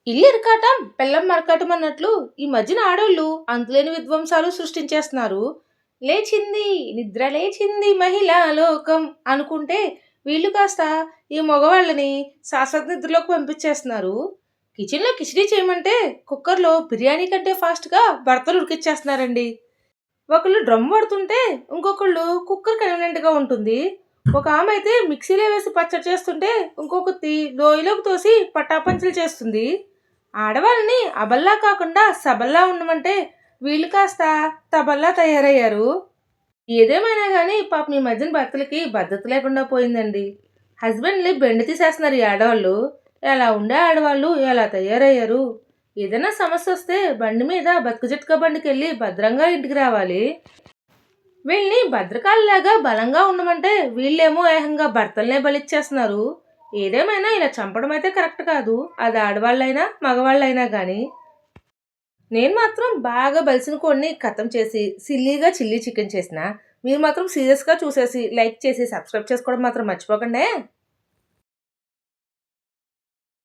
ఇల్లు ఇరకాటం పెళ్ళం మరకటం అన్నట్లు ఈ మధ్యన ఆడోళ్ళు అంతులేని విధ్వంసాలు సృష్టించేస్తున్నారు. లేచింది, నిద్ర లేచింది మహిళా లోకం అనుకుంటే వీళ్ళు కాస్త ఈ మగవాళ్ళని శాశ్వత నిద్రలోకి పంపించేస్తున్నారు. కిచెన్లో కిచిడీ చేయమంటే కుక్కర్లో బిర్యానీ కంటే ఫాస్ట్గా భర్తలు ఉడికిచ్చేస్తున్నారండి. ఒకళ్ళు డ్రమ్ పడుతుంటే ఇంకొకళ్ళు కుక్కర్ కన్వీనియంట్గా ఉంటుంది. ఒక ఆమె అయితే మిక్సీలో వేసి పచ్చడి చేస్తుంటే ఇంకొకటి లోయలోకి తోసి పటాపంచలు చేస్తుంది. ఆడవాళ్ళని అబల్లా కాకుండా సబల్లా ఉండమంటే వీళ్ళు కాస్త తబల్లా తయారయ్యారు. ఏదేమైనా కానీ పాపం ఈ మధ్యన భర్తలకి భద్రత లేకుండా పోయిందండి. హస్బెండ్ని బెండ్ తీసేస్తున్నారు ఈ ఆడవాళ్ళు. ఎలా ఉండే ఆడవాళ్ళు ఎలా తయారయ్యారు. ఏదైనా సమస్య వస్తే బండి మీద బతుకు జట్కా బండికి వెళ్ళి భద్రంగా ఇంటికి రావాలి. వీళ్ళని భద్రకాళలాగా బలంగా ఉండమంటే వీళ్ళేమో ఏకంగా భర్తలనే బలిచ్చేస్తున్నారు. ఏదేమైనా ఇలా చంపడం అయితే కరెక్ట్ కాదు. అది ఆడవాళ్ళైనా మగవాళ్ళైనా కానీ. నేను మాత్రం బాగా బలిసిన కోడిని ఖతం చేసి సిల్లీగా చిల్లీ చికెన్ చేసిన. మీరు మాత్రం సీరియస్గా చూసేసి లైక్ చేసి సబ్స్క్రైబ్ చేసుకోవడం మాత్రం మర్చిపోకండి.